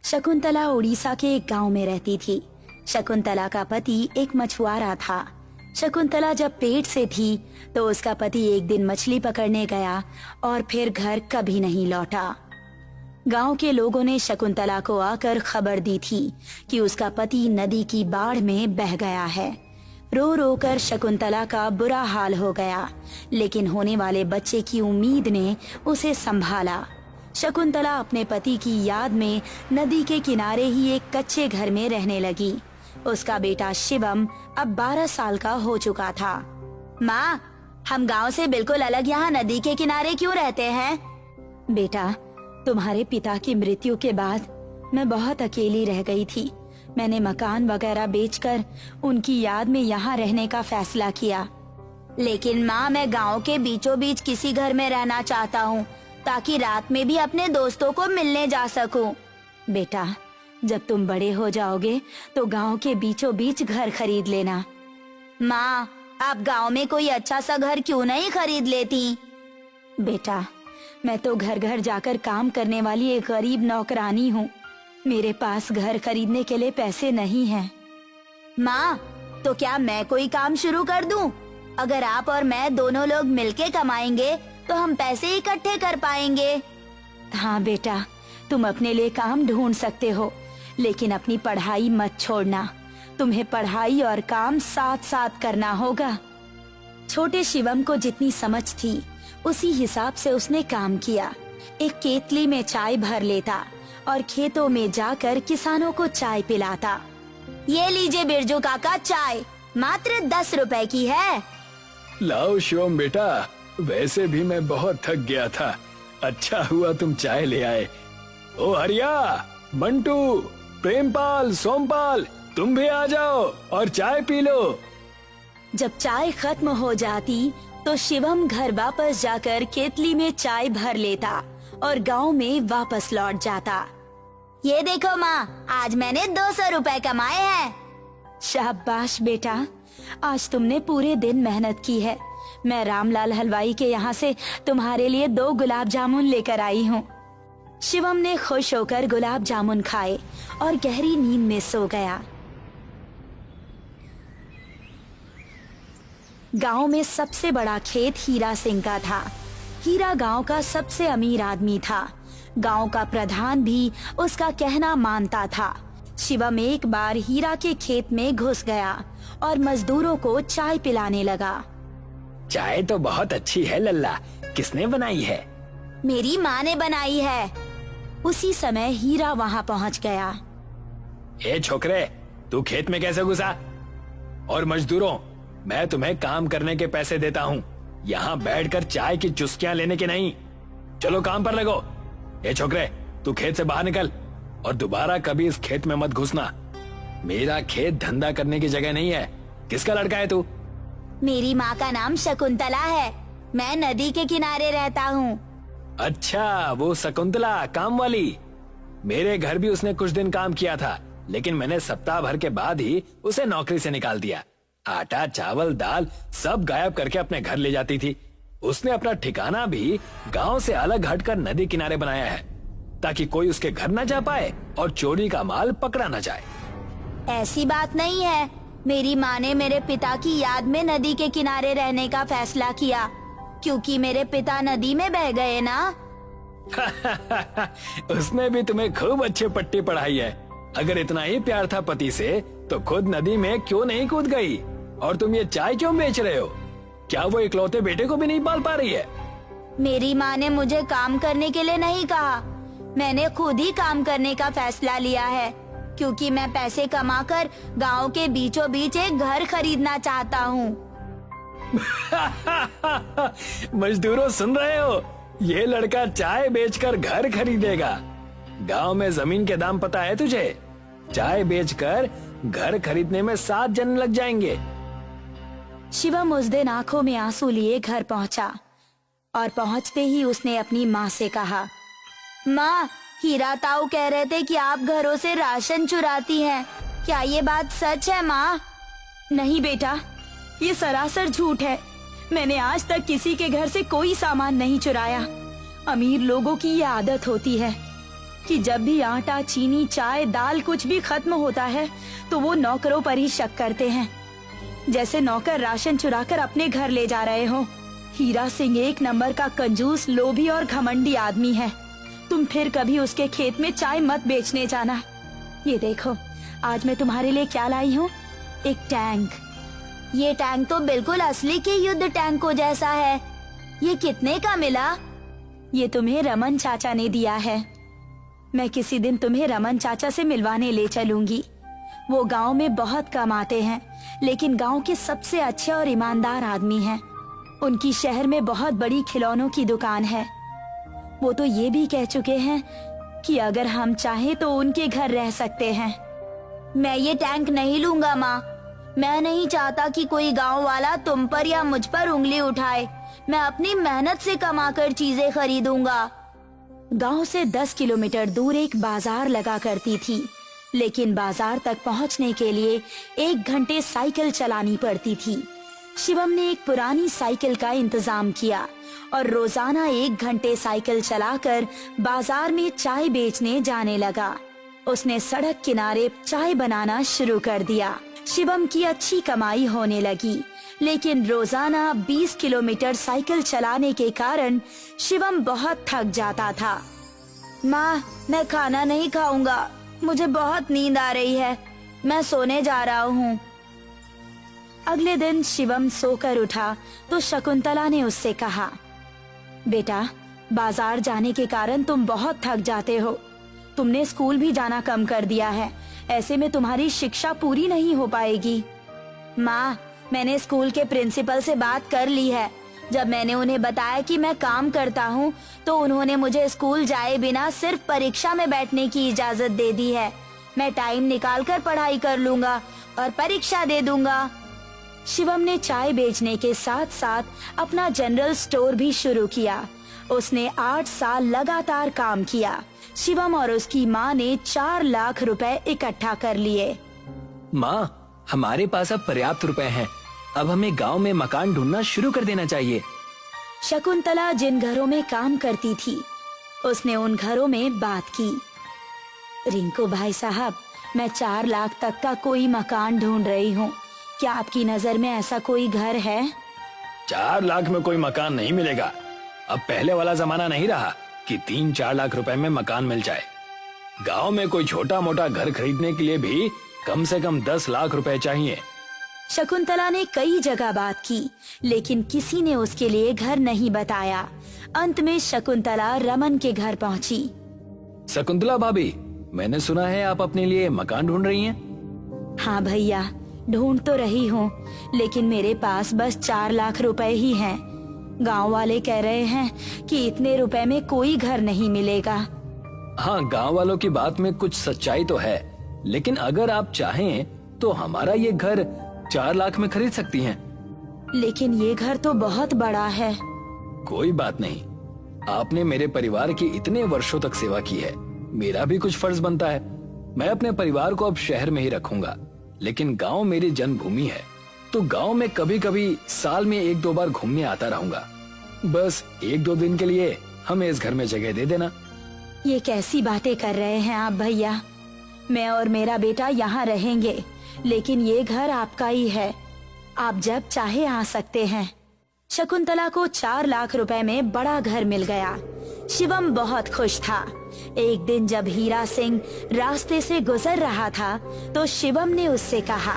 शकुंतला उड़ीसा के एक गांव में रहती थी। शकुंतला का पति एक मछुआरा था। शकुंतला जब पेट से थी तो उसका पति एक दिन मछली पकड़ने गया और फिर घर कभी नहीं लौटा। गांव के लोगों ने शकुंतला को आकर खबर दी थी कि उसका पति नदी की बाढ़ में बह गया है। रो रो कर शकुंतला का बुरा हाल हो गया, लेकिन होने वाले बच्चे की उम्मीद ने उसे संभाला। शकुंतला अपने पति की याद में नदी के किनारे ही एक कच्चे घर में रहने लगी। उसका बेटा शिवम अब 12 साल का हो चुका था। माँ, हम गांव से बिल्कुल अलग यहाँ नदी के किनारे क्यों रहते हैं? बेटा, तुम्हारे पिता की मृत्यु के बाद मैं बहुत अकेली रह गई थी। मैंने मकान वगैरह बेचकर उनकी याद में यहाँ रहने का फैसला किया। लेकिन माँ, मैं गांव के बीचों बीच किसी घर में रहना चाहता हूँ ताकि रात में भी अपने दोस्तों को मिलने जा सकूं। बेटा, जब तुम बड़े हो जाओगे तो गांव के बीचों बीच घर खरीद लेना। माँ, आप गांव में कोई अच्छा सा घर क्यों नहीं खरीद लेती? बेटा, मैं तो घर घर जाकर काम करने वाली एक गरीब नौकरानी हूँ। मेरे पास घर खरीदने के लिए पैसे नहीं हैं। माँ, तो क्या मैं कोई काम शुरू कर दूँ? अगर आप और मैं दोनों लोग मिलके कमाएंगे तो हम पैसे इकट्ठे कर पाएंगे। हाँ बेटा, तुम अपने लिए काम ढूंढ सकते हो, लेकिन अपनी पढ़ाई मत छोड़ना। तुम्हें पढ़ाई और काम साथ साथ करना होगा। छोटे शिवम को जितनी समझ थी उसी हिसाब से उसने काम किया। एक केतली में चाय भर लेता और खेतों में जाकर किसानों को चाय पिलाता। ये लीजिए बिरजू काका चाय, मात्र 10 रुपए की है। लाओ शिवम बेटा, वैसे भी मैं बहुत थक गया था। अच्छा हुआ तुम चाय ले आए। ओ हरिया, मंटू, प्रेमपाल, सोमपाल, तुम भी आ जाओ और चाय पी लो। जब चाय खत्म हो जाती तो शिवम घर वापस जाकर केतली में चाय भर लेता और गांव में वापस लौट जाता। ये देखो माँ, आज मैंने 200 रुपए कमाए हैं। शाबाश बेटा, आज तुमने पूरे दिन मेहनत की है। मैं रामलाल हलवाई के यहाँ से तुम्हारे लिए 2 गुलाब जामुन लेकर आई हूँ। शिवम ने खुश होकर गुलाब जामुन खाए और गहरी नींद में सो गया। गांव में सबसे बड़ा खेत हीरा सिंह का था। हीरा गांव का सबसे अमीर आदमी था। गांव का प्रधान भी उसका कहना मानता था। शिवम एक बार हीरा के खेत में घुस गया और मजदूरों को चाय पिलाने लगा। चाय तो बहुत अच्छी है लल्ला, किसने बनाई है? मेरी माँ ने बनाई है। उसी समय हीरा वहाँ पहुँच गया। ए छोकरे, तू खेत में कैसे घुसा? और मजदूरों, मैं तुम्हें काम करने के पैसे देता हूँ, यहाँ बैठकर चाय की चुस्कियाँ लेने के नहीं। चलो काम पर लगो। ए छोकरे, तू खेत से बाहर निकल और दोबारा कभी इस खेत में मत घुसना। मेरा खेत धंधा करने की जगह नहीं है। किसका लड़का है तू? मेरी माँ का नाम शकुंतला है। मैं नदी के किनारे रहता हूँ। अच्छा, वो शकुंतला काम वाली। मेरे घर भी उसने कुछ दिन काम किया था, लेकिन मैंने सप्ताह भर के बाद ही उसे नौकरी से निकाल दिया। आटा, चावल, दाल सब गायब करके अपने घर ले जाती थी। उसने अपना ठिकाना भी गांव से अलग हटकर नदी किनारे बनाया है, ताकि कोई उसके घर न जा पाए और चोरी का माल पकड़ा न जाए। ऐसी बात नहीं है। मेरी माँ ने मेरे पिता की याद में नदी के किनारे रहने का फैसला किया, क्योंकि मेरे पिता नदी में बह गए ना। उसने भी तुम्हें खूब अच्छे पट्टी पढ़ाई है। अगर इतना ही प्यार था पति से तो खुद नदी में क्यों नहीं कूद गई? और तुम ये चाय क्यों बेच रहे हो? क्या वो इकलौते बेटे को भी नहीं पाल पा रही है? मेरी माँ ने मुझे काम करने के लिए नहीं कहा। मैंने खुद ही काम करने का फैसला लिया है, क्योंकि मैं पैसे कमाकर गांव के बीचों बीच एक घर खरीदना चाहता हूँ। मजदूरों, सुन रहे हो? ये लड़का चाय बेचकर घर खरीदेगा। गांव में जमीन के दाम पता है तुझे? चाय बेचकर घर खरीदने में 7 जन लग जाएंगे। शिवम उस दिन आंखों में आंसू लिए घर पहुंचा और पहुंचते ही उसने अपनी माँ से कहा, माँ, हीरा ताऊ कह रहे थे कि आप घरों से राशन चुराती हैं। क्या ये बात सच है माँ? नहीं बेटा, ये सरासर झूठ है। मैंने आज तक किसी के घर से कोई सामान नहीं चुराया। अमीर लोगों की ये आदत होती है। कि जब भी आटा, चीनी, चाय, दाल कुछ भी खत्म होता है तो वो नौकरों पर ही शक करते हैं, जैसे नौकर राशन चुराकर अपने घर ले जा रहे हो। हीरा सिंह एक नंबर का कंजूस, लोभी और घमंडी आदमी है। तुम फिर कभी उसके खेत में चाय मत बेचने जाना। ये देखो, आज मैं तुम्हारे लिए क्या लाई हूँ, एक टैंक। ये टैंक तो बिल्कुल असली के युद्ध टैंकों जैसा है। ये कितने का मिला? ये तुम्हें रमन चाचा ने दिया है। मैं किसी दिन तुम्हें रमन चाचा से मिलवाने ले चलूंगी। वो गांव में बहुत कम आते हैं, लेकिन गांव के सबसे अच्छे और ईमानदार आदमी हैं। उनकी शहर में बहुत बड़ी खिलौनों की दुकान है। वो तो ये भी कह चुके हैं कि अगर हम चाहें तो उनके घर रह सकते हैं। मैं ये टैंक नहीं लूंगा माँ। मैं नहीं चाहता कि कोई गांव वाला तुम पर या मुझ पर उंगली उठाए। मैं अपनी मेहनत से कमाकर चीजें खरीदूंगा। गांव से 10 किलोमीटर दूर एक बाजार लगा करती थी, लेकिन बाजार तक पहुंचने के लिए 1 घंटे साइकिल चलानी पड़ती थी। शिवम ने एक पुरानी साइकिल का इंतजाम किया और रोजाना 1 घंटे साइकिल चलाकर बाजार में चाय बेचने जाने लगा। उसने सड़क किनारे चाय बनाना शुरू कर दिया। शिवम की अच्छी कमाई होने लगी, लेकिन रोजाना 20 किलोमीटर साइकिल चलाने के कारण शिवम बहुत थक जाता था। माँ, मैं खाना नहीं खाऊंगा। मुझे बहुत नींद आ रही है। मैं सोने जा रहा हूँ। अगले दिन शिवम सोकर उठा तो शकुंतला ने उससे कहा, बेटा, बाजार जाने के कारण तुम बहुत थक जाते हो। तुमने स्कूल भी जाना कम कर दिया है। ऐसे में तुम्हारी शिक्षा पूरी नहीं हो पाएगी। माँ, मैंने स्कूल के प्रिंसिपल से बात कर ली है। जब मैंने उन्हें बताया कि मैं काम करता हूँ, तो उन्होंने मुझे स्कूल जाए बिना सिर्फ परीक्षा में बैठने की इजाजत दे दी है। मैं टाइम निकालकर पढ़ाई कर लूंगा और परीक्षा दे दूंगा। शिवम ने चाय बेचने के साथ साथ अपना जनरल स्टोर भी शुरू किया। उसने 8 साल लगातार काम किया। शिवम और उसकी माँ ने 4 लाख रुपए इकट्ठा कर लिए। माँ, हमारे पास अब पर्याप्त रुपए हैं। अब हमें गांव में मकान ढूंढना शुरू कर देना चाहिए। शकुंतला जिन घरों में काम करती थी, उसने उन घरों में बात की। रिंकू भाई साहब, मैं 4 लाख तक का कोई मकान ढूंढ रही हूँ। क्या आपकी नजर में ऐसा कोई घर है? 4 लाख में कोई मकान नहीं मिलेगा। अब पहले वाला जमाना नहीं रहा कि 3-4 लाख रुपए में मकान मिल जाए। गांव में कोई छोटा मोटा घर खरीदने के लिए भी कम से कम 10 लाख रुपए चाहिए। शकुंतला ने कई जगह बात की, लेकिन किसी ने उसके लिए घर नहीं बताया। अंत में शकुंतला रमन के घर पहुंची। शकुंतला भाभी, मैंने सुना है आप अपने लिए मकान ढूंढ रही हैं। हाँ भैया, ढूंढ तो रही हूँ, लेकिन मेरे पास बस 4 लाख रुपए ही हैं। गांव वाले कह रहे हैं कि इतने रुपए में कोई घर नहीं मिलेगा। हाँ, गांव वालों की बात में कुछ सच्चाई तो है, लेकिन अगर आप चाहें तो हमारा ये घर 4 लाख में खरीद सकती हैं। लेकिन ये घर तो बहुत बड़ा है। कोई बात नहीं, आपने मेरे परिवार की इतने वर्षों तक सेवा की है, मेरा भी कुछ फर्ज बनता है। मैं अपने परिवार को अब शहर में ही रखूंगा, लेकिन गांव मेरी जन्मभूमि है, तो गांव में कभी कभी साल में 1-2 बार घूमने आता रहूंगा। बस 1-2 दिन के लिए हमें इस घर में जगह दे देना। ये कैसी बातें कर रहे हैं आप भैया? मैं और मेरा बेटा यहाँ रहेंगे, लेकिन ये घर आपका ही है। आप जब चाहे आ सकते हैं। शकुंतला को 4 लाख रुपए में बड़ा घर मिल गया। शिवम बहुत खुश था। एक दिन जब हीरा सिंह रास्ते से गुजर रहा था, तो शिवम ने उससे कहा,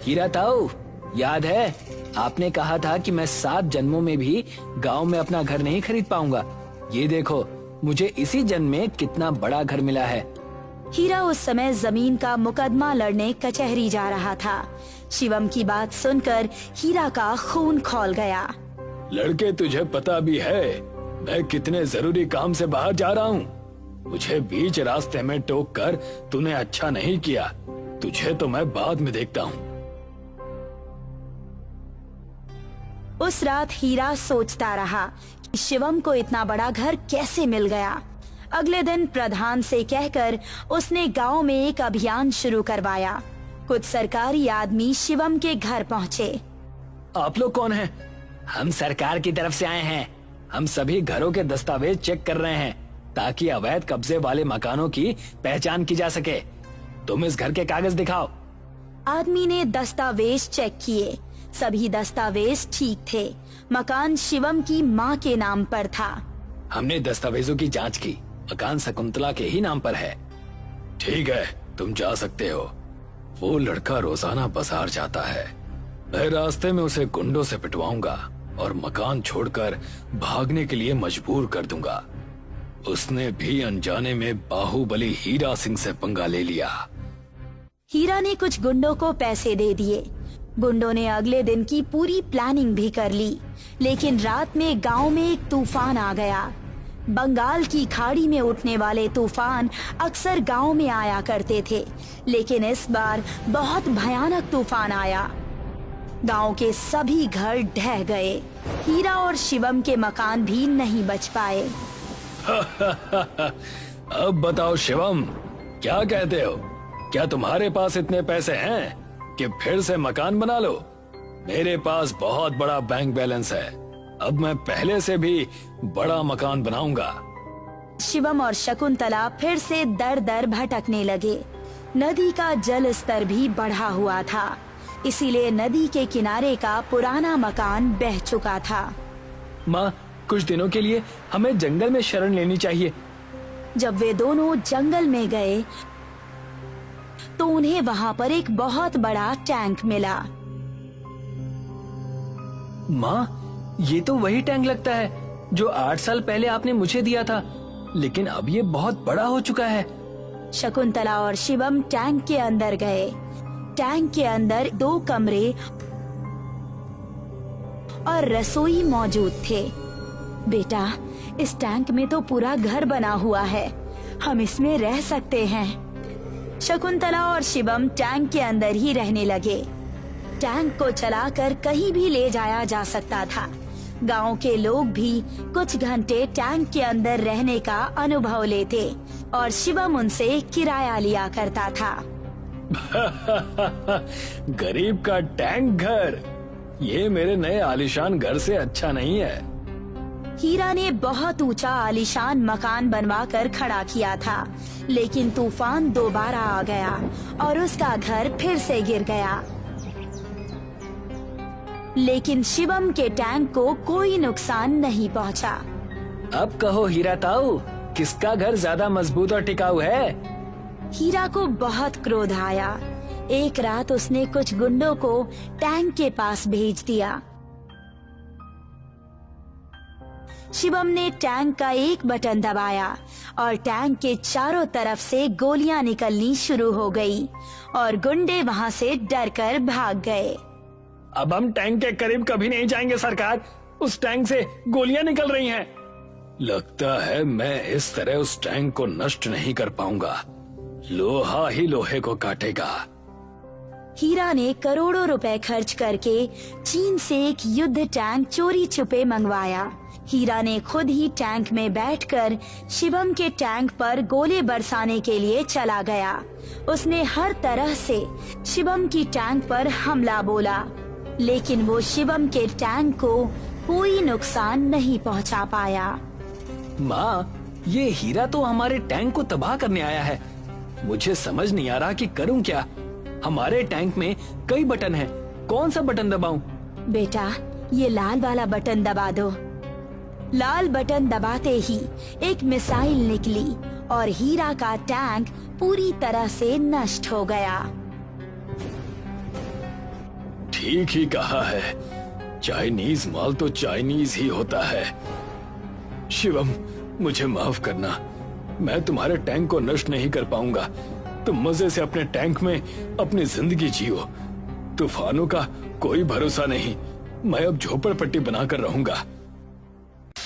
हीरा ताऊ, याद है आपने कहा था कि मैं 7 जन्मों में भी गांव में अपना घर नहीं खरीद पाऊंगा। ये देखो, मुझे इसी जन्म में कितना बड़ा घर मिला है। हीरा उस समय जमीन का मुकदमा लड़ने कचहरी जा रहा था। शिवम की बात सुनकर हीरा का खून खौल गया। लड़के, तुझे पता भी है मैं कितने जरूरी काम से बाहर जा रहा हूँ। मुझे बीच रास्ते में टोक कर तूने अच्छा नहीं किया। तुझे तो मैं बाद में देखता हूँ। उस रात हीरा सोचता रहा कि शिवम को इतना बड़ा घर कैसे मिल गया। अगले दिन प्रधान से कहकर उसने गांव में एक अभियान शुरू करवाया। कुछ सरकारी आदमी शिवम के घर पहुंचे। आप लोग कौन हैं? हम सरकार की तरफ से आए हैं। हम सभी घरों के दस्तावेज चेक कर रहे हैं। ताकि अवैध कब्जे वाले मकानों की पहचान की जा सके। तुम इस घर के कागज दिखाओ। आदमी ने दस्तावेज चेक किए। सभी दस्तावेज ठीक थे। मकान शिवम की माँ के नाम पर था। हमने दस्तावेजों की जांच की, मकान शकुंतला के ही नाम पर है। ठीक है, तुम जा सकते हो। वो लड़का रोजाना बाजार जाता है। मैं रास्ते में उसे गुंडों से पिटवाऊंगा और मकान छोड़कर भागने के लिए मजबूर कर दूंगा। उसने भी अनजाने में बाहुबली हीरा सिंह से पंगा ले लिया। हीरा ने कुछ गुंडों को पैसे दे दिए। गुंडों ने अगले दिन की पूरी प्लानिंग भी कर ली, लेकिन रात में गांव में एक तूफान आ गया। बंगाल की खाड़ी में उठने वाले तूफान अक्सर गांव में आया करते थे, लेकिन इस बार बहुत भयानक तूफान आया। गांव के सभी घर ढह गए। हीरा और शिवम के मकान भी नहीं बच पाए। अब बताओ शिवम, क्या कहते हो? क्या तुम्हारे पास इतने पैसे हैं कि फिर से मकान बना लो? मेरे पास बहुत बड़ा बैंक बैलेंस है। अब मैं पहले से भी बड़ा मकान बनाऊंगा। शिवम और शकुंतला फिर से दर दर भटकने लगे। नदी का जल स्तर भी बढ़ा हुआ था, इसीलिए नदी के किनारे का पुराना मकान बह चुका था। माँ, कुछ दिनों के लिए हमें जंगल में शरण लेनी चाहिए। जब वे दोनों जंगल में गए तो उन्हें वहाँ पर एक बहुत बड़ा टैंक मिला। माँ, ये तो वही टैंक लगता है जो 8 साल पहले आपने मुझे दिया था, लेकिन अब ये बहुत बड़ा हो चुका है। शकुंतला और शिवम टैंक के अंदर गए। टैंक के अंदर 2 कमरे और रसोई मौजूद थे। बेटा, इस टैंक में तो पूरा घर बना हुआ है, हम इसमें रह सकते हैं। शकुंतला और शिवम टैंक के अंदर ही रहने लगे। टैंक को चलाकर कहीं भी ले जाया जा सकता था। गांव के लोग भी कुछ घंटे टैंक के अंदर रहने का अनुभव लेते और शिवम उनसे किराया लिया करता था। गरीब का टैंक घर, ये मेरे नए आलीशान घर से अच्छा नहीं है। हीरा ने बहुत ऊंचा आलीशान मकान बनवाकर खड़ा किया था, लेकिन तूफान दोबारा आ गया और उसका घर फिर से गिर गया। लेकिन शिवम के टैंक को कोई नुकसान नहीं पहुंचा। अब कहो हीरा ताऊ, किसका घर ज्यादा मजबूत और टिकाऊ है? हीरा को बहुत क्रोध आया। एक रात उसने कुछ गुंडों को टैंक के पास भेज दिया। शिवम ने टैंक का एक बटन दबाया और टैंक के चारों तरफ से गोलियां निकलनी शुरू हो गई और गुंडे वहां से डरकर भाग गए। अब हम टैंक के करीब कभी नहीं जाएंगे सरकार, उस टैंक से गोलियां निकल रही हैं। लगता है मैं इस तरह उस टैंक को नष्ट नहीं कर पाऊंगा। लोहा ही लोहे को काटेगा। हीरा ने करोड़ों रुपए खर्च करके चीन से एक युद्ध टैंक चोरी छुपे मंगवाया। हीरा ने खुद ही टैंक में बैठकर शिवम के टैंक पर गोले बरसाने के लिए चला गया। उसने हर तरह से शिवम की टैंक पर हमला बोला, लेकिन वो शिवम के टैंक को कोई नुकसान नहीं पहुंचा पाया। माँ, ये हीरा तो हमारे टैंक को तबाह करने आया है। मुझे समझ नहीं आ रहा कि करूं क्या। हमारे टैंक में कई बटन हैं, कौन सा बटन दबाऊं? बेटा, ये लाल वाला बटन दबा दो। लाल बटन दबाते ही एक मिसाइल निकली और हीरा का टैंक पूरी तरह से नष्ट हो गया। ठीक ही कहा है, चाइनीज माल तो चाइनीज ही होता है। शिवम, मुझे माफ करना, मैं तुम्हारे टैंक को नष्ट नहीं कर पाऊंगा। तुम मजे से अपने टैंक में अपनी जिंदगी जियो। तूफानों का कोई भरोसा नहीं, मैं अब झोपड़पट्टी बनाकर रहूंगा।